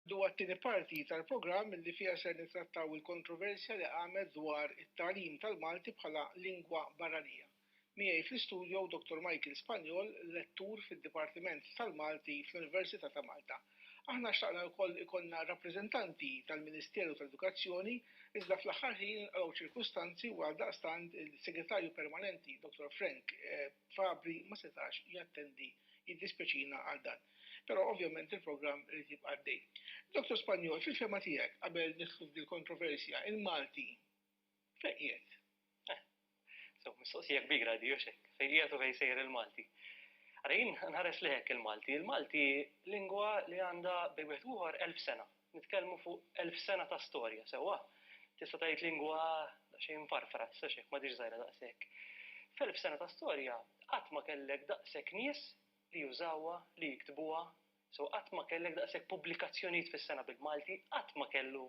Dwar t-tieni parti tal-programm li fiha se nittrattaw il-kontroversja li għamet dwar it-tagħlim tal-Malti bħala lingwa barranija. Miegħi fl-istudju Dr. Michael Spanjol, lettur fid-Dipartiment tal-Malti fl-Università ta' Malta. Aħna xtaqna wkoll ikollna rappreżentanti tal-Ministeru tal-Edukazzjoni iżda fl-aħħar ħin inqalgħu ċirkustanzi u għaldaqstant il-Segretarju Permanenti Dr. Frank Fabri ma setax jattendi jiddispjaċina għal dan. Però ovvjament il-programm irid jibqa' għaddej. Dr. Spanjol, fil-fema tiegħek qabel nidħlu f'dil-kontroversja, il-Malti fejn qiegħed? Mistoqsija kbira di joxek, fejn qiegħed u fejn sejjer il-Malti. Għarajn nħares liħek il-Malti. Il-Malti lingwa li għandha bejwet uħor 1000 sena. Nitkellmu fuq 1000 sena ta' storja, sewwa. Tista' tgħid lingwa xejn farfra, xek ma diġ żgħira daqshekk. F'1000 sena ta' storja qatt ma kellek daqshekk nies li jużawha, li jiktbuha, qatt ma kellek daqshekk pubblikazzjonijiet fis-sena bil-Malti, qatt ma kellu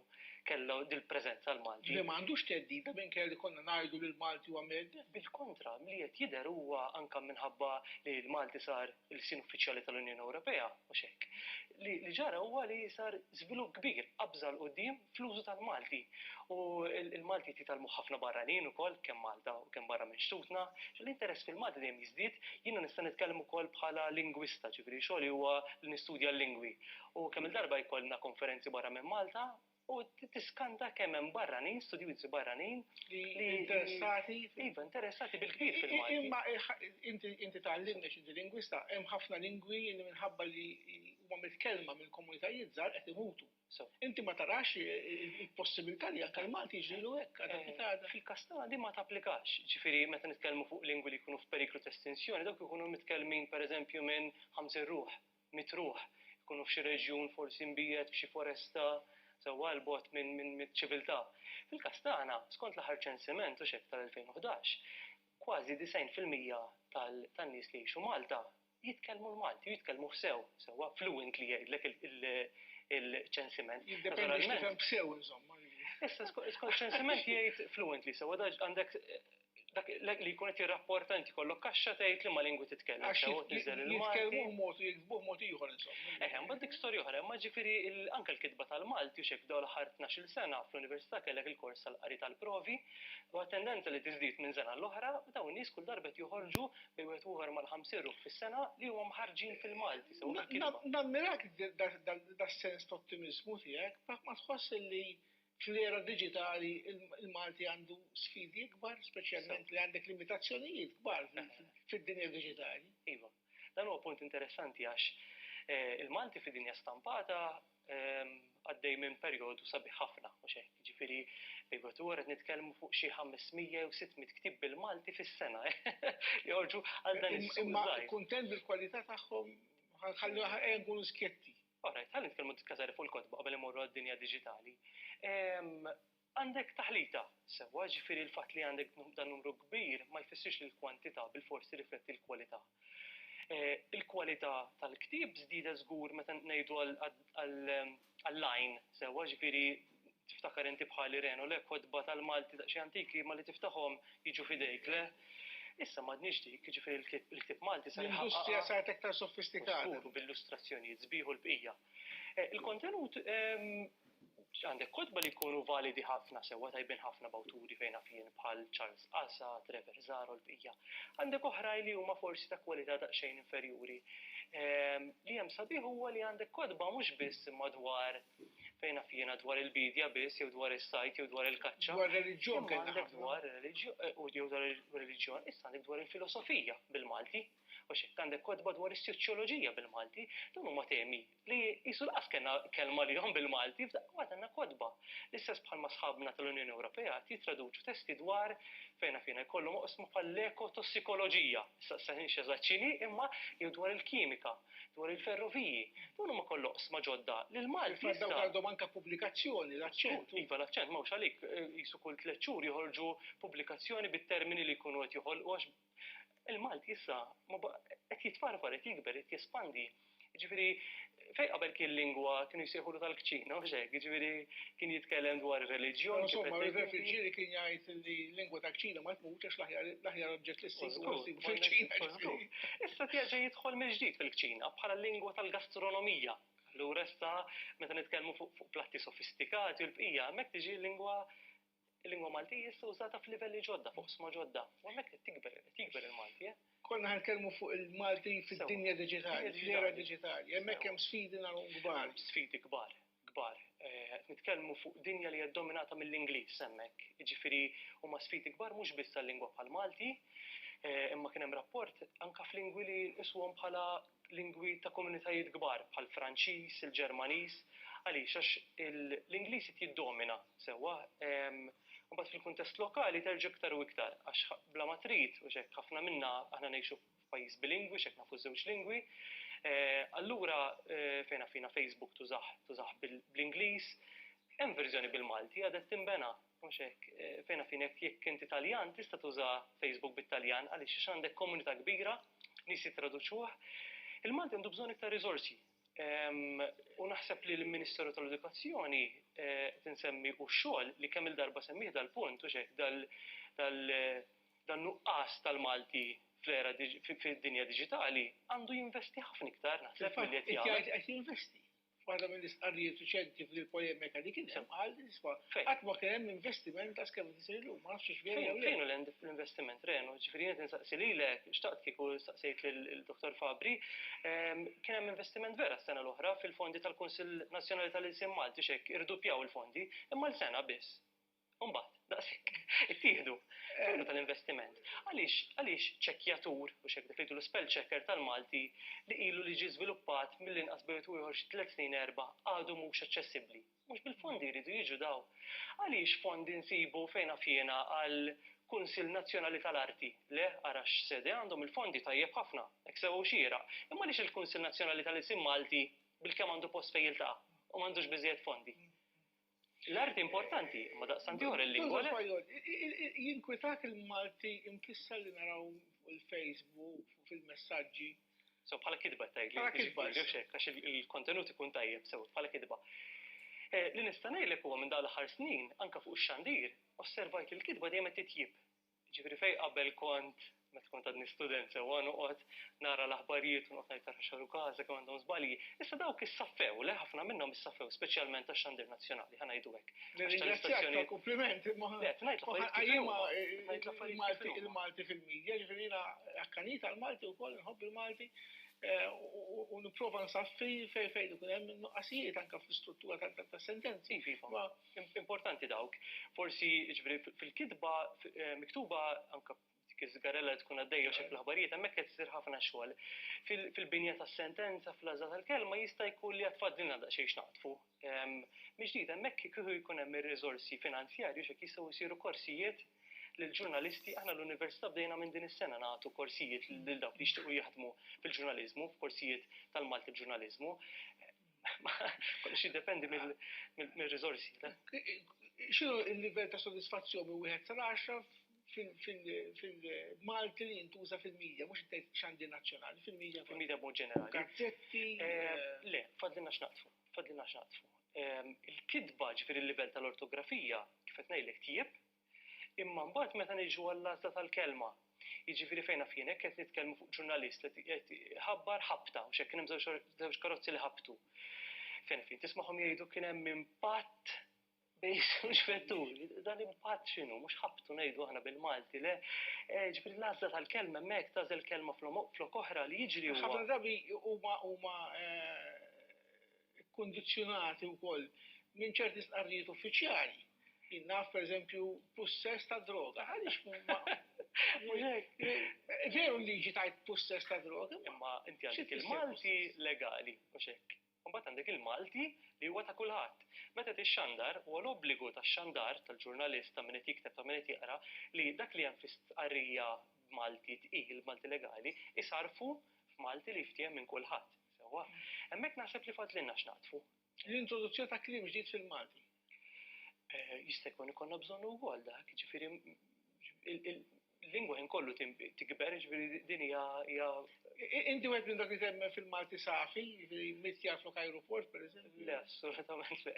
dil-preżenza l-Malti. Li m'għandux teddida minn kelli konna ngħidu li l-Malti huwa medda? Bil-kontra, li qed jidher huwa anke minħabba li l-Malti sar il-sin uffiċjali tal-Unjoni Ewropea mhux hekk. Li ġara huwa li sar żvilupp kbir qabża l quddiem fl-użu tal-Malti. U l-Malti jitalmu ħafna barranin ukoll kemm Malta u kemm barra minn xtutna. L-interess fil-Malti dejjem jiżdied, jiena nista' nitkellem ukoll bħala lingwista, ġifieri xogħli huwa li nistudja l-lingwi. U kemm il-darba jkollna konferenzi barra minn Malta u tiskanta kemm hemm barranin, studjużi barranin li interessati. Iva, interessati bil-kbir fil-Malti. Imma inti tgħallimni x'inti lingwista, hemm ħafna lingwi li minħabba li huma mitkellma mill-komunitajiet żgħar qed imutu. Inti ma tarax il-possibilità li anke l-Malti jiġilu hekk fil-Kastana di ma tapplikax. Ġifieri meta nitkellmu fuq lingwi li jkunu f'periklu ta' estinzjoni, dawk ikunu mitkellmin pereżempju minn 50 ruħ, 100 ruħ, ikunu f'xi reġjun forsi mbiegħed f'xi foresta sewwa l-bogħod minn ċiviltà. Fil-Kastana, skont l-aħħar ċensiment u xek tal-2011, kważi 90% tan-nies li jgħixu Malta jitkellmu l-Malti, jitkellmu sew, sewwa fluently jgħidlek il-ċensiment. Jiddependi x'tifhem b'sew insomma. Issa skont ċensiment jgħid fluently, sewwa għandek dak li jkun qed jirrapporta inti kollok kaxxa tgħid li ma lingwi titkellem sew tiżel il-Malti. Jitkellmu mod jiksbuh mod ieħor insomma. Mbagħad dik storja oħra, imma ġifieri anke l-kitba tal-Malti u xek dawn l-aħħar 12-il sena fl-Università kellek il-kors tal-qari tal-provi u tendenza li tiżdied minn sena l-oħra u dawn nies kull darba joħorġu bejwet ieħor mal-50 ruħ fis-sena li huma mħarġin fil-Malti. Nammirak das-sens ta' ottimiżmu tiegħek, ma tħoss li fl-era digitali il-Malti għandu sfidi kbar, speċjalment li għandek limitazzjonijiet kbar fid-dinja digitali. Iva, dan huwa punt interessanti għax il-Malti fid-dinja stampata għaddej minn perjodu sabiħ ħafna, mhux hekk. Ġifieri bejwetur qed nitkellmu fuq xi 500 u 600 ktieb bil-Malti fis-sena. Joħorġu għal dan is-suq. Imma kuntent bil-kwalità tagħhom ħallu nkunu skjetti. Alright, ħalli nitkellmu diskazari fuq il-kotba qabel imorru għad-dinja diġitali. Għandek taħlita sewwa ġifieri l-fatt li għandek dan numru kbir ma jfissirx li l-kwantità bil-forsi rifletti l-kwalità. Il-kwalità tal-ktieb żdida żgur meta ngħidu għall-line sewwa ġifieri tiftakar inti bħali Reno le kotba tal-Malti xi antiki ma li tiftaħhom jiġu f'idejk le. Issa m'għadniex dik, ġifieri il-ktieb Malti sar l-industrija saret aktar sofistikata. Bil-illustrazzjonijiet sbieħu l-bqija. Il-kontenut għandek kotba li jkunu validi ħafna sewwa tajbin ħafna b'awturi fejn fien bħal Charles Asa, Trevor Zaro l-bqija. Għandek oħrajn li huma forsi ta' kwalità daqsxejn inferjuri. Li hemm sabiħ huwa li għandek kotba mhux biss madwar fejn fiena dwar il-bidja biss jew dwar is-sajt jew dwar il-kaċċa. Dwar reliġjon għandek dwar reliġjon, issa għandek dwar il-filosofija bil-Malti. U xekk għandek kotba dwar is-soċjoloġija bil-Malti, dawn huma temi li qisu laqas kelma lihom bil-Malti, waqt għandna kotba. L-istess bħalma sħabna tal-Unjoni Ewropea jitraduċu testi dwar fejn fiena jkollhom oqsma bħall-ekotossikoloġija. Issa saħinx eżaċċini imma jew dwar il-kimika, dwar il-ferroviji. Dawn huma kollu oqsma ġodda lil-Malti. Għandhom anke pubblikazzjoni l-aċċent. Iva l-aċċent mhux għalik qisu kull 3 xhur joħorġu pubblikazzjoni bit-termini li jkunu qed joħolqu il-Malti issa qed jitfarfar, qed jikber, qed jespandi. Jiġifieri fejn qabel kien lingwa kienu jsejħulu tal-kċina u hekk, jiġifieri kien jitkellem dwar ir-reliġjon. Insomma, ir-refuġieri kien jgħid li l-lingwa tal-kċina ma tmutx għax l-aħjar oġġett li ssibu fil-kċina. Issa tieġa jidħol mill-ġdid fil-kċina bħala lingwa tal-gastronomija. Lura issa meta nitkellmu fuq platti sofistikati u l-bqija, hemmhekk tiġi il-lingwa Maltija issa użata f'livelli ġodda, fuq sma ġodda. U hemmhekk qed tikber il-Malti. Konna ħankellmu fuq il-Malti fid-dinja diġitali, fl-era diġitali. Hemmhekk hemm sfidi nagħhom kbar. Sfidi kbar. Nitkellmu fuq dinja li hija dominata mill-Ingliż hemmhekk. Jiġifieri huma sfidi kbar mhux biss għal-lingwa bħal-Malti, imma kien hemm rapport anke f'lingwi li nqisuhom bħala lingwi ta' komunitajiet kbar bħal-Franċiż, il-Ġermaniż, għaliex għax l-Ingliż jiddomina sewwa. Mbagħad fil-kuntest lokali terġa' iktar u iktar għax bla ma trid u hekk ħafna minna aħna ngħixu f'pajjiż bilingwi x'hekk nafu żewġ lingwi. Allura fejn fina Facebook tużaħ bl-Ingliż, hemm verżjoni bil-Malti għadha tinbena mhux hekk fejn fina jekk inti Taljan tista' tuża Facebook bit-Taljan għaliex għandek komunità kbira nies jittraduċuh. Il-Malti għandu bżonn iktar riżorsi. U naħseb li l-Ministeru tal-Edukazzjoni tinsemmi u x-xogħol li kemm il-darba semmih dal-punt u hekk dan-nuqqas tal-Malti fl-era fid-dinja diġitali għandu jinvesti ħafna iktar naħseb li qed jagħmel. Qed jinvesti. Waħda mill-istqarrijiet riċenti fil-polemika li kien hemm qal isma' qatt ma kien hemm investiment ta' kemm isir illum, ma nafx x'veri jew Fejn l-investiment Renu, ġifieri qed insaqsi lilek xtaqt kieku staqsejt lill-Dr. Fabri, kien hemm investiment vera s-sena l-oħra fil-fondi tal-Kunsill Nazzjonali tal-Isem Malti x'hekk irdupjaw il-fondi, imma l-sena biss. Imbagħad daqshekk ittieħdu tal-investiment. Għaliex ċekkjatur u x'hekk dak li l-spell checker tal-Malti li ilu li ġie żviluppat mill-inqas bejgħet ieħor xi 3 snin 4 għadu mhux aċċessibbli. Mhux bil-fondi jridu jiġu daw. Għaliex fondi nsibu fejn fjena għal Kunsill Nazzjonali tal-Arti. Le, għarax sede għandhom il-fondi tajjeb ħafna, hekk sew xira. Imma għaliex il-Kunsill Nazzjonali tal-Isem Malti bil-kemm għandu post fejn jiltaqa' u m'għandux biżejjed fondi. L-arti importanti, ma daqsan tiħor il-lingwa. Jinkwetak il-Malti imkissa li naraw il-Facebook, fil-messagġi. So bħala kidba għax il-kontenut ikun tajjeb, sew bħala kidba. Li nista' ngħidlek huwa minn dawn l-aħħar snin, anke fuq ix-xandir, osservajt il-kidba dejjem qed titjib. Ġifieri fejn qabel kont meta kont għadni student sewwa noqgħod nara l-aħbarijiet u noqgħod ngħid tara xaru każa kemm għandhom żbalji. Issa dawk issaffew, le ħafna minnhom issaffew, speċjalment tax-xandir nazzjonali, ħa ngħidu hekk. Ringrazzjak tal-kumpliment, il-Malti fil-medja, ġifieri jiena akkanita l-Malti wkoll inħobb il-Malti u nipprova nsaffi fejn ikun hemm nuqqasijiet anke fl-istruttura tas-sentenzi. Importanti dawk. Forsi ġifieri fil-kitba miktuba anke żgarella tkun għaddejja xekk l-aħbarijiet hemmhekk qed isir ħafna xogħol. Fil-binja tas-sentenza fl-għażla tal-kelma jista' jkun li qed tfaddilna daqsxejn x'naqtfu. Miġdid hemmhekk kieku jkun hemm ir-riżorsi finanzjarji x'hekk jistgħu jsiru korsijiet lill-ġurnalisti. Aħna l-Università bdejna minn din is-sena nagħtu korsijiet lil dawk li jixtiequ jaħdmu fil-ġurnaliżmu, f'korsijiet tal-Malti ġurnaliżmu. Kollox jiddependi mill-riżorsi. X'inhu l-livell ta' sodisfazzjoni wieħed sal-10 fil-Malti li jintuża fil-medja, mhux tgħid x'għandi nazzjonali, fil-medja. Fil-medja b'mod ġenerali. Gazzetti. Le, fadlilna x'naqtfu. Il-kidba ġifieri il-livell tal-ortografija kif qed ngħidlek tjieb, imma mbagħad meta niġu għall-għażla tal-kelma. Jiġifieri fejn fien hekk qed nitkellmu fuq ġurnalist li qed ħabbar ħabta u x'hekk kien hemm żewġ karozzi li ħabtu. Fejn tisma'hom jgħidu kien hemm impatt bejs mhux vettur, dan impatt x'inhu, mhux ħabtu ngħidu aħna bil-Malti, le ġifieri l-għażla tal-kelma hemmhekk tażel kelma flok oħra li jiġri huwa. Ħafna drabi huma kkundizzjonati wkoll minn ċerti stqarrijiet uffiċjali. Naf pereżempju possess ta' droga, għaliex veru liġi tajt possess ta' droga. Imma inti għandek il-Malti legali mhux hekk. Mbagħad għandek il-Malti li huwa ta' kulħadd. Meta tixxandar huwa l-obbligu tax-xandar tal-ġurnalista min qed jikteb ta' min qed jaqra li dak li hemm fis-stqarrija Malti tqil, Malti legali, isarfu f'Malti li jiftiem minn kulħadd. Sewwa. Hemmhekk naħseb li fadlilna x'naqtfu. L-introduzzjoni ta' kliem ġdid fil-Malti. Jista' jkun ikollna bżonn ukoll dak, ġifieri il-lingwa kollu tikber, ġifieri din hija. Inti wieħed minn dak li temmen fil-Malti safi, mittjar flok aeroport pereżempju? Le, assolutament le.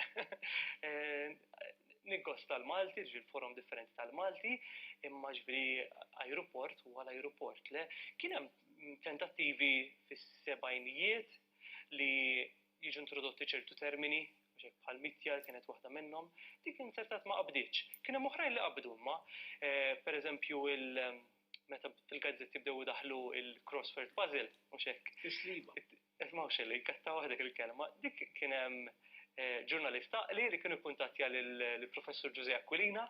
Nikkosta tal-Malti, ġifieri forum differenti tal-Malti, imma ġifieri aeroport huwa l-aeroport. Le, kien hemm tentattivi fis-sebgħinijiet li jiġu introdotti ċertu termini, bħal mittjar kienet waħda minnhom, dik insertat ma qabdiċ. Kien hemm oħrajn li qabdu ma, pereżempju meta il-gazzetti bdew daħlu il-crossword puzzle, mhux hekk. Tisliba. Mawx li kattaw dik il-kelma. Dik kien hemm ġurnalista li kienu kuntattja lill-professur Giuseppe Aquilina,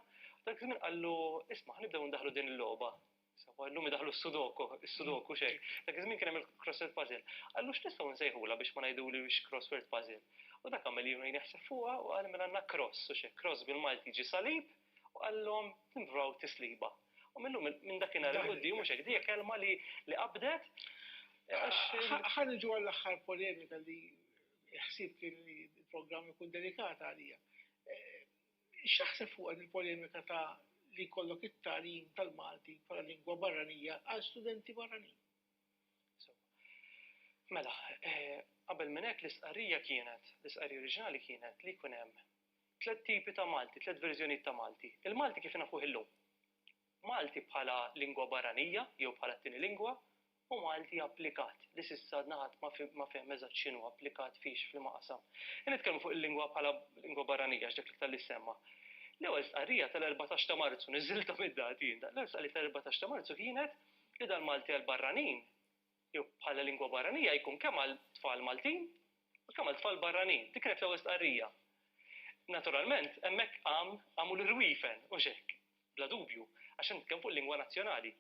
dak żmien qallu isma' nibdew ndaħlu din il-logħba. Llum idaħlu s-sudoku xejn. Dak iż-żmien kien hemm il-crossword puzzle. Qallu x'nistgħu nsejħula biex ma ngħidulix crossword puzzle. U dak għamel jien jaħseb fuqha u qal mela għandna cross u xejn. Cross bil-Malti jiġi salib u qallhom timbraw tisliba. U minnhom minn dakinhar il-quddiem mhux hekk dik kelma li qabdet ħaniġu għall-aħħar polemika li ħsieb kien li l-programm ikun delikat għalija. X'aħseb fuq il-polemika ta' li jkollok it-tagħlim tal-Malti bħala lingwa barranija għal studenti barranin? Mela, qabel minn hekk l-istqarrija oriġinali kienet li jkun hemm tliet tipi ta' Malti, tliet verżjonijiet ta' Malti. Il-Malti kif nafuh illum. Malti bħala lingwa barranija jew bħala t-tieni lingwa u Malti applikat. Li s'issa naħat ma fehem eżatt x'inhu applikat fiex fil-maqsam. Nitkellmu fuq il-lingwa bħala lingwa barranija x'dak li tal-issemma. L-ewwel stqarrija tal-14 ta' Marzu niżilta mid-dati jien. L-ewwel stqarrija tal-14 ta' Marzu kienet li dal-Malti għal barranin jew bħala lingwa barranija jkun kemm għal tfal Maltin u kemm għal tfal barranin. Dik kienet l-ewwel stqarrija. Naturalment hemmhekk għamu l-irwiefen u hekk, bla dubju, għax nitkellmu fuq lingwa nazzjonali.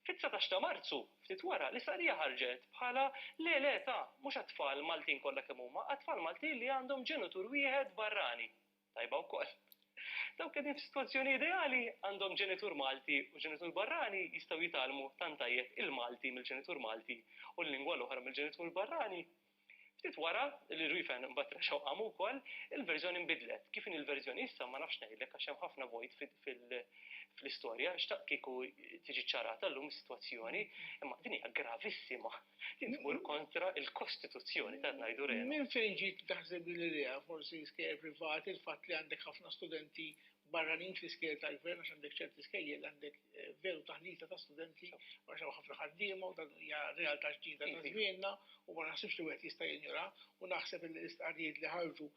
Fit-19 ta' Marzu, ftit wara, l-istqarrija ħarġet bħala le ta' mhux għat-tfal Maltin kollha kemm huma, għat-tfal Maltin li għandhom ġenitur wieħed barrani. Tajba wkoll. Dawk qegħdin f'sitwazzjoni ideali għandhom ġenitur Malti u ġenitur barrani jistgħu jitgħallmu tant tajjeb il-Malti mill-ġenitur Malti u l-lingwa l-oħra mill-ġenitur barrani. Ftit wara l-irwiefen mbagħad rexxawqam ukoll il-verżjoni nbidlet. Kif in il-verżjoni issa ma nafx ngħidlek għax hemm ħafna vojt fl-istorja xtaq kieku tiġi ċarata llum is-sitwazzjoni, imma din hija gravissima. Din tmur kontra l-Kostituzzjoni ta' ngħidu rejna. Minn fejn ġiet taħseb l-idea forsi skejjel privati il-fatt li għandek ħafna studenti barranin fl-iskejjel tal-gvern għax għandek ċerti skejjel għandek veru taħlita ta' studenti għax hemm ħafna ħaddiema u dan hija realtà ġdida ta' żmienna u ma naħsibx li wieħed jista' jinjora u naħseb l-istqarrijiet li ħarġu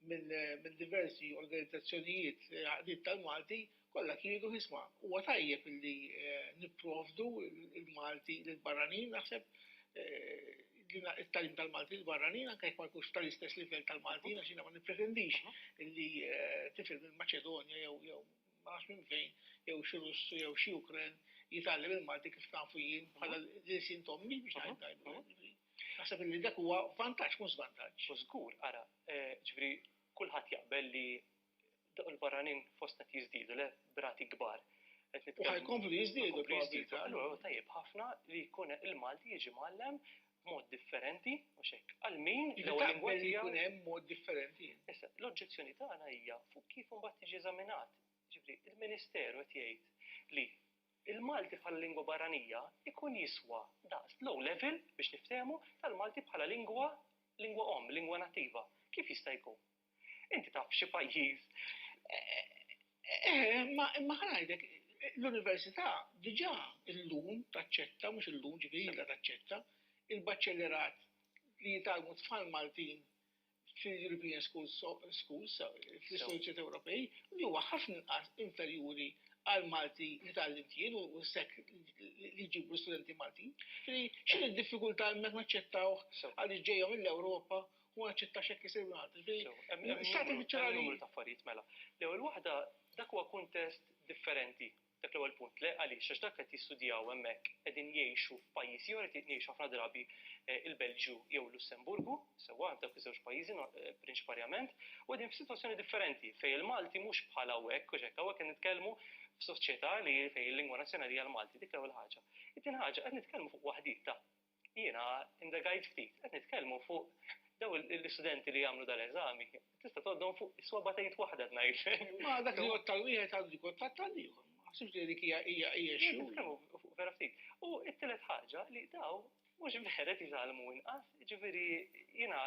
minn diversi organizzazzjonijiet ħadiet tal-Malti kollha kienu jisma' huwa tajjeb illi nipprovdu il-Malti lill-barranin naħseb it-tagħlim tal-Malti l-barranin anke jekk ma jkunx tal-istess livell tal-Maltin għax jiena ma nippretendix illi tifel minn Maċedonja jew ma nafx minn fejn jew xi Russ jew xi Ukren jitgħallem il-Malti kif nafu jien bħala l-isin tommi biex ngħid. Naħseb illi dak huwa vantaġġ mhux żvantaġġ. Żgur, ara, ġifieri kulħadd jaqbel li l-barranin fost qed jiżdiedu le brati kbar. U ħajkomplu jiżdiedu probabbiltà. Allura tajjeb ħafna li jkun il-Malti jiġi mgħallem mod differenti mhux hekk. Għal min l-ewwel lingwa jkun hemm mod differenti. Issa l-oġġezzjoni tagħna hija fuq kif imbagħad tiġi eżaminat. Ġifieri il-Ministeru qed jgħid li il-Malti bħala lingwa barranija ikun jiswa daqs low level biex niftehmu tal-Malti bħala lingwa lingwa nattiva. Kif jista' jkun? Inti taf xi pajjiż. Ma ħanajdek l-Università diġà illum taċċetta mhux illum ġifieri ilha taċċetta il-baċċellerat li jitgħallmu tfal Maltin fil-European Schools fl-istituzzjonijiet Ewropej li huwa ħafna inqas inferjuri għal Malti li tgħallimt jien u sekk li jġibu studenti Maltin. X'in id-diffikultà hemmhekk naċċettaw għaliex ġejja mill-Ewropa u naċċettax hekk isir Malti. Numru ta' affarijiet mela. L-ewwel waħda dak huwa kuntest differenti. Dak l-ewwel punt le għaliex għax dak qed jistudjaw hemmhekk qegħdin jgħixu f'pajjiż jew qed jgħixu ħafna drabi il-Belġju jew Lussemburgu, sewwa dak iż-żewġ pajjiżi prinċipalment, u qegħdin f'sitwazzjoni differenti fejn il-Malti mhux bħala hekk u hekk hawnhekk qed nitkellmu f'soċjetà li fejn il-lingwa nazzjonali hija l-Malti, dik l-ewwel ħaġa. It-tieni ħaġa qed nitkellmu fuq waħdita. Jiena indagajt ftit, qed nitkellmu fuq daw l-istudenti li jagħmlu dal-eżami. Tista' toddhom fuq is-swabatajiet waħda ngħid. Ma dak li tal-wieħed għandu jkun tal-ieħor. Ħassibx li dik hija xi. Vera ftit. U t-tielet ħaġa li daw mhux vera jitgħallmu inqas, ġifieri jiena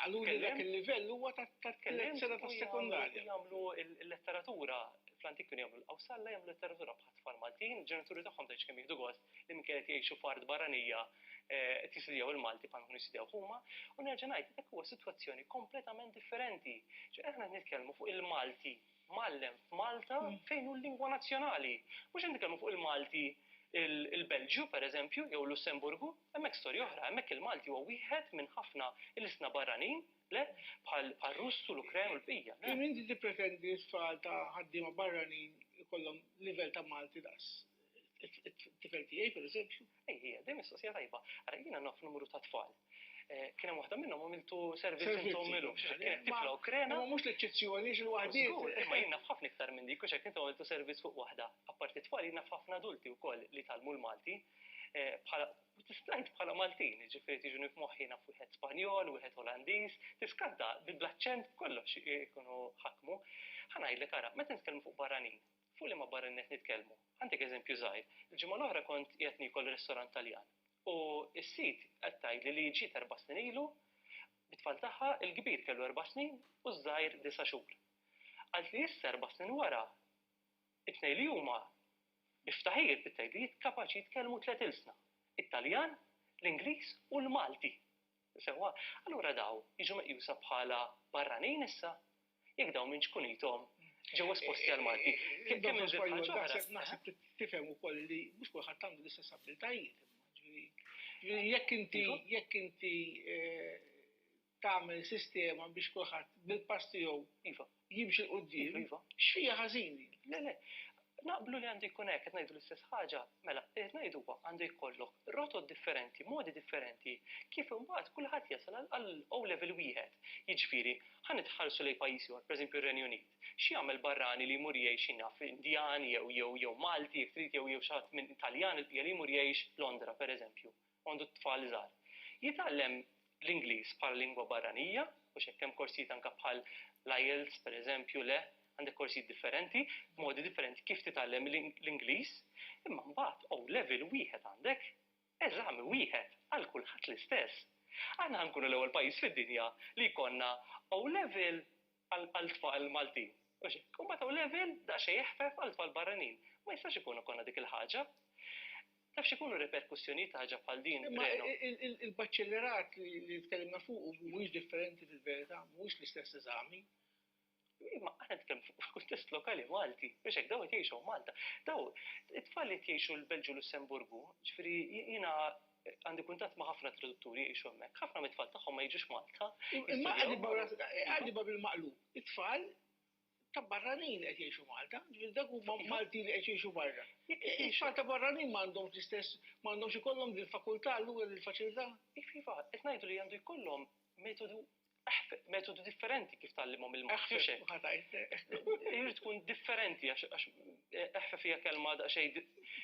għaluli dak il-livell huwa tat-tielet sena tas-sekondarja. Jagħmlu l-letteratura fl-antik kienu jagħmlu l-Awsalla jagħmlu letteratura bħat tfal Maltin, il-ġenituri tagħhom tgħidx kemm jieħdu gost li minn kienet jgħixu f'art barranija jistudjaw il-Malti bħal nkunu jistudjaw huma, u nerġa' ngħid dak huwa sitwazzjoni kompletament differenti. Aħna nitkellmu fuq il-Malti mallem f'Malta fejn hu l-lingwa nazzjonali. Mhux qed nitkellmu fuq il-Malti il-Belġju pereżempju jew Lussemburgu, hemmhekk storja oħra, hemmhekk il-Malti huwa wieħed minn ħafna il-isna barranin bħal Russu, l-Ukren u l-bqija. Inti tippretendi tfal ta' ħaddiema barranin ikollhom livell ta' Malti daqs. Tifel tiegħi pereżempju. Ejja, dejjem mistoqsija tajba. Ara jiena naf numru ta' tfal. Kien hemm waħda minnhom għamiltu servizz intom milux. Kienet tifla Ukrena. Ma mhux l-eċċezzjoni l-waħdiet. Ma jien naf ħafna iktar minn dik u x'hekk intom għamiltu servizz fuq waħda. Apparti tfal jien naf ħafna adulti wkoll li talmu l-Malti. Tistajt bħala Maltin, ġifieri tiġuni f'moħħi naf wieħed Spanjol, wieħed Olandiż, tiskadda bl-aċċent kollox ikunu ħakmu. Ħanajdlek ara, meta nitkellmu fuq barranin, fuq liema barranin qed nitkellmu. Għandek eżempju żgħir. Il-ġimgħa l-oħra kont qiegħed nikol ristorant Taljan. U s-sit qed tgħidli li ġiet 4 snin ilu, bit-tfal tagħha il-kbir kellu 4 snin u żgħir 9 xhur. Qalt li issa 4 snin wara, it-tnejn li huma biftaħijiet bit-tgħidliet kapaċi jitkellmu 3 ilsna. It-Taljan, l-Ingliż u l-Malti. Sewwa, allura daw jiġu meqjusa bħala barranin issa, jekk dawn minn xkunithom ġew esposti għal-Malti. Kemm naħseb tifhem ukoll li mhux kulħadd għandu l-istess abbiltajiet. Jekk inti tagħmel sistema biex kulħadd bil-pass tiegħu jimxi l-qudiem, x'fija ħażin. Le, naqblu li għandu jkun hekk qed ngħidu l-istess ħaġa, mela qed ngħidu huwa għandu jkollok rotot differenti, modi differenti, kif imbagħad kulħadd jasal għal O-level wieħed. Jiġifieri, ħanitħallsu lejn pajjiż ieħor, pereżempju r-Renju Unit. X'jagħmel barrani li jmur jgħix naf Indjani jew Malti, jekk trid jew xi ħadd minn Taljan il-bqija li jmur jgħix Londra pereżempju, għandu tfal żgħar. Jitgħallem l-Ingliż bħala lingwa barranija, u hekk hemm korsijiet anke bħal l-IELTS pereżempju għandek korsijiet differenti, modi differenti kif titgħallem l-Ingliż, imma mbagħad O-level wieħed għandek eżami wieħed għal kulħadd l-istess. Aħna nkunu l-ewwel pajjiż fid-dinja li jkollna O-level għal tfal Maltin. U mbagħad O-level daqsxejn jeħfef għal tfal barranin. Ma jistax ikun ikollna dik il-ħaġa. Taf x'ikunu reperkussjonijiet ta' ħaġa bħal din. Il-baċċellerat li tkellimna fuq mhuwiex differenti fil-verità, mhuwiex l-istess eżami. Ma għana nitkellem fuq kuntest lokali Malti, biex hekk daw qed jgħixu Malta. Daw it-tfal li jgħixu l-Belġju Lussemburgu, ġifieri jiena għandi kuntatt ma' ħafna tradutturi jgħixu hemmhekk, ħafna mit-tfal tagħhom ma jiġux Malta. Imma għaddi bil-maqlub, it-tfal ta' barranin qed jgħixu Malta, dak huma Malti li qed jgħixu barra. It-tfal ta' barranin m'għandhomx l-istess, m'għandhomx ikollhom il-fakultà allura il-faċilità. Iva, qed ngħidu li għandu jkollhom metodu differenti kif tallimhom il-Malti. Irid tkun differenti għax eħfef hija kelma daqsxejn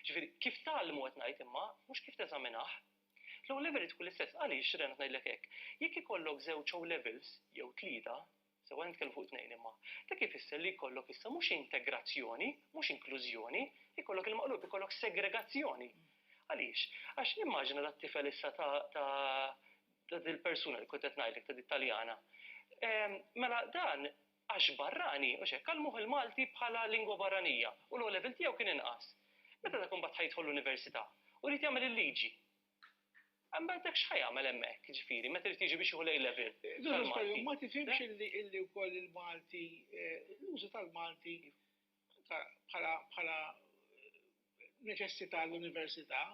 ġifieri kif tgħallmu qed ngħid imma mhux kif teżaminah. L-O-level tkun l-istess għaliex ren ngħidlek hekk. Jekk ikollok żewġ O-levels jew tlieta, sewa nitkellmu fuq tnejn imma, dak ifisser li jkollok issa mhux integrazzjoni, mhux inklużjoni, ikollok il-maqlub ikollok segregazzjoni. Għaliex? Għax nimmaġina tat-tifel issa ta' dil-persuna li kont qed ngħidlek ta' Taljana. Mela dan għax barrani, u xekk għallmuh il-Malti bħala lingwa barranija u l-O-level tiegħu kien inqas. Meta dak imbagħad ħajtħol l-università u rid jagħmel il-liġi. Imbagħad dak x'ħajjagħmel hemmhekk, ġifieri, meta rid jiġi biex jieħu level. Ma tifhimx illi wkoll il-Malti, l-użu tal-Malti bħala neċessità l-università,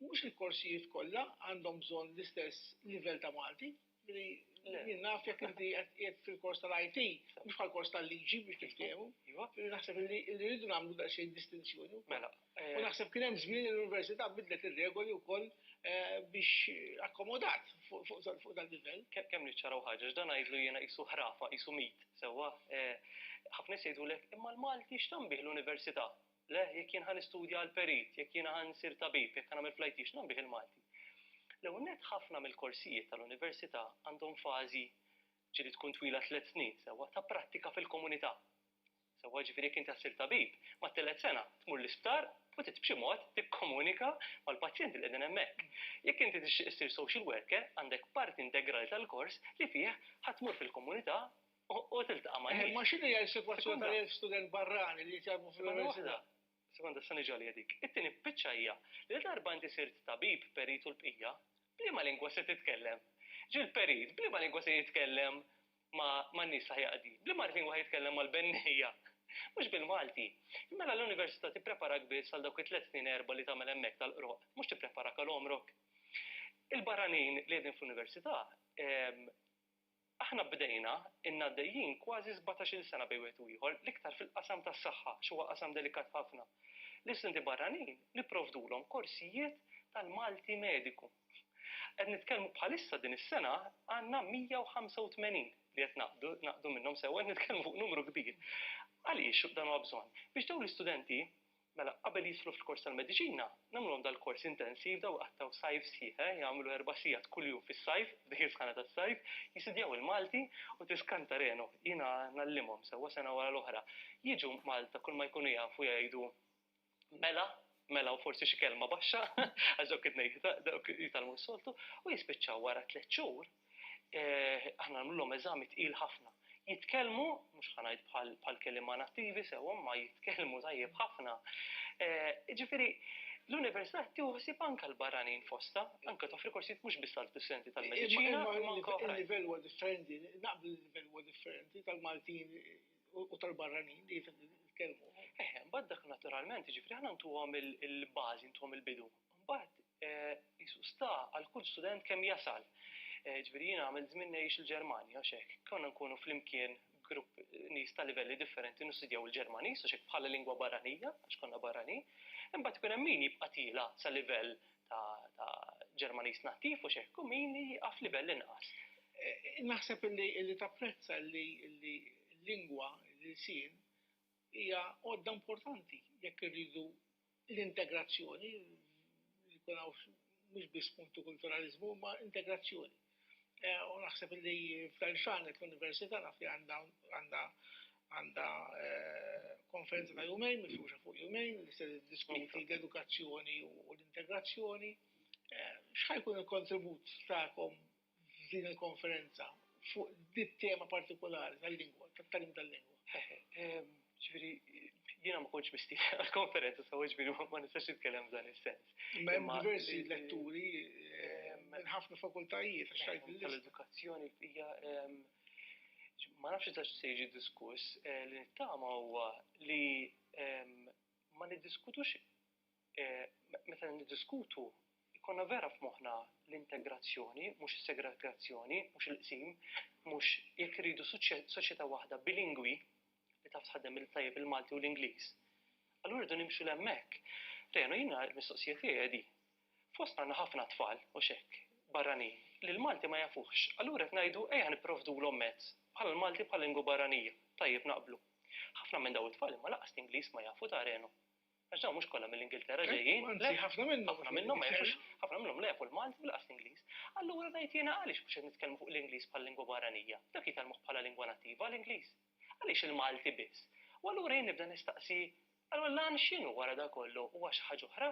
mhux il-korsijiet kollha għandhom bżonn l-istess livell ta' Malti. Jien naf jekk inti qed fil-kors tal-IT, mhux bħal-kors tal-liġi biex tiftehmu. Naħseb li rridu nagħmlu daqsxejn distinzjoni. U naħseb kien hemm żmien l-università bidlet ir-regoli wkoll biex akkomodat fuq dal-livell. Kemm niċċaraw ħaġa x'dan ngħidlu jiena qisu ħrafa, qisu mit. Sewwa ħafna jgħidulek imma l-Malti x'tanbih l-università. Le, jekk jien ħan istudja għal-perit, jekk jien ħan sir tabib, jekk ħan għamil fl-IT, x'nanbih il-Malti. L-ewwel ħafna mill-korsijiet tal-università għandhom fażi ġieli tkun twila 3 snin, sewwa ta' prattika fil-komunità. Sewwa ġifieri jekk inti ssir tabib, ma' 3 sena tmur l-isptar u b'xi mod tikkomunika mal-pazjenti li qegħdin hemmhekk. Jekk inti ssir social worker, għandek parti integrali tal-kors li fih ħatmur fil-komunità u tiltaqa' ma' nies. Ma x'inhi l-sitwazzjoni tal-student barrani li jagħmlu fl-università? Sekonda s-sani ġali għadik. It-tini bicċa hija li darba inti sirt tabib peritu l-bqija, bliema lingwa se titkellem? Ġil perid, bliema lingwa se jitkellem ma' nies ħajaqdi? Bliema lingwa jitkellem mal-bennejja? Mhux bil-Malti. Mela l-Università tippreparak biss għal dawk it-3 snin erba' li tagħmel hemmhekk tal-qroq, mhux tippreparak għal omrok. Il-barranin li qegħdin fl-università, aħna bdejna innaddejjin kważi 17-il sena bejn wieħed u ieħor, l-iktar fil-qasam tas-saħħa, x'huwa qasam delikat ħafna. L-istudenti barranin nipprovdulhom korsijiet tal-Malti mediku. Qed nitkellmu bħalissa din is-sena għandna 185 li qed naqdu minnhom sewwa qed nitkellmu fuq numru kbir. Għaliex dan huwa bżonn? Biex dawn l-istudenti mela qabel jidħlu fil-kors tal-mediċina, nagħmluhom dal-kors intensiv daw qattaw sajf sħiħ, jagħmlu 4 sigħat kuljum fis-sajf, dik is-skana tas-sajf, jisidjaw il-Malti u tiskanta renu. Jiena nallimhom sewwa sena wara l-oħra. Jiġu Malta kull ma jkunu jafu jgħidu mela u forsi xi kelma baxxa, għax dawk jitalmu s-soltu, u jispiċċaw wara 3 xhur, aħna nagħmluhom eżami tqil ħafna. Jitkellmu, mhux ħanajt bħal kelima nattivi sewwa, ma jitkellmu tajjeb ħafna. Ġifieri, l-Università tieħu ħsieb anke l-barranin fostha, anke toffri korsijiet mhux biss għall-istudenti tal-mediċina, imma anke oħrajn. Il-livell huwa differenti, naqbel il-livell huwa differenti tal-Maltin u tal-barranin li jitkellmu. Mbagħad dak naturalment, ġifieri aħna ntuhom il-bażi, ntuhom il-bidu. Mbagħad jisu sta għal kull student kemm jasal. Ġifieri jiena għamilt żmien ngħix il-Ġermanja għax hekk. Konna nkunu flimkien grupp nies ta' livelli differenti nistudjaw il-Ġermaniż għax hekk bħala lingwa barranija għax konna barranin. Imbagħad ikun hemm min jibqa' tila sa livell ta' Ġermaniż nattiv u hekk u min jaqaf livell inqas. Naħseb li tapprezza li l-lingwa li sin hija għodda importanti jekk irridu l-integrazzjoni, jkun hawn mhux biss multikulturaliżmu, ma integrazzjoni. U naħseb li f'Dalxanet l-Università naf li għandha konferenza ta' jumejn, mifruxa fuq jumejn, li se diskuti l-edukazzjoni u l-integrazzjoni. X'ħajkun il-kontribut tagħkom f'din il-konferenza fuq dit tema partikolari tal-lingwa, tat-tagħlim tal-lingwa? Ġifieri, jiena ma kontx mistieden għall-konferenza sew ġifieri ma nistax nitkellem f'dan is-sens. Hemm diversi letturi minn ħafna fakultajiet għax tgħid tal-edukazzjoni hija ma nafx eżatt se jiġi diskuss li nittama huwa li ma niddiskutux meta niddiskutu ikonna vera f'moħħna l-integrazzjoni, mhux is-segregazzjoni, mhux il-qsim, mhux jekk iridu soċjetà waħda bilingwi li taf tħaddem il-tajjeb il-Malti u l-Ingliż. Allura rridu nimxu l-hemmhekk. Rejnu jiena l-mistoqsija tiegħi di. Fostna għandna ħafna tfal u xekk barranin li l-Malti ma jafux. Allura qed ngħidu ejja nipprovdulhom mezz bħala l-Malti bħal lingwa barranija. Tajjeb naqblu. Ħafna minn dawn it-tfal imma laqas l-Ingliż ma jafu ta' renu. Għax dawn mhux kollha mill-Ingilterra ġejjin. Ħafna minnhom ma jafux, ħafna minnhom la jafu l-Malti u laqas l-Ingliż. Allura ngħid jiena għaliex mhux qed nitkellmu fuq l-Ingliż bħal lingwa barranija. Dak jitalmuh bħala lingwa nattiva l-Ingliż. Għaliex il-Malti biss. U allura jien nibda nistaqsi, allura lan x'inhu wara da kollu huwa xi ħaġa oħra?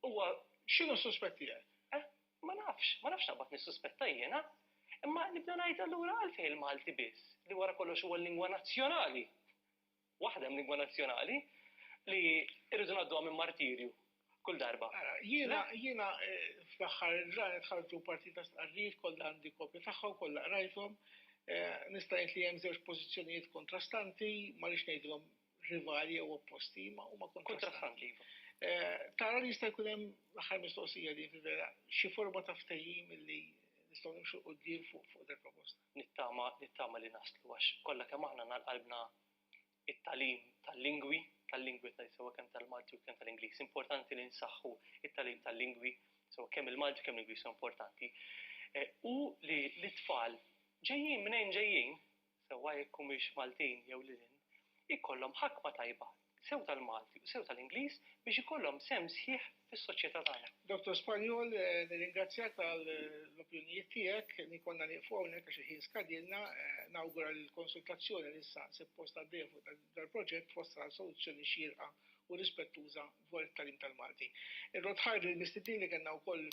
Huwa x'inhu suspetti tiegħek? Ma nafx naqbad nissuspetta jiena. Imma nibda ngħid allura għalfejn il-Malti biss li wara kollox huwa l-lingwa nazzjonali. Waħda lingwa nazzjonali li irridu ngħadduha minn martirju kull darba. Jiena fl-aħħar ġranet ħarġu partita stqarrijiet kollha għandi kopja tagħha u kollha qrajthom. Nista' ngħid li hemm żewġ pożizzjonijiet kontrastanti, ma rridx ngħidilhom rivali jew opposti, ma huma kontrastanti. Tara li jista' jkun hemm l-aħħar mistoqsija li vera xi forma ta' ftehim li nistgħu nimxu quddiem fuq il proposta. Nittama li naslu għax kollha kemm aħna naqalbna it-tagħlim tal-lingwi sewa kemm tal-Malti u kemm tal-Ingliż. Importanti li nsaħħu it-tagħlim tal-lingwi sewa kemm il-Malti u kemm l-Ingliż importanti. U li l-tfal ġejjin minn ġejjin, sewwa jekk mhux Maltin jew lilin, ikollhom ħakma tajba sew tal-Malti u sew tal-Ingliż biex ikollhom sem sħiħ fis-soċjetà tagħna. Dr. Spanjol, nirringrazzjak tal-opinjonijiet tiegħek li konna nieqfu hawnhekk għax il-ħin skadilna, nawgura l-konsultazzjoni li issa suppost għaddejja fuq dal-proġett fostra soluzzjoni xierqa u rispettuża dwar it-tagħlim tal-Malti. Ir-rotħajr il-mistednin li kellna wkoll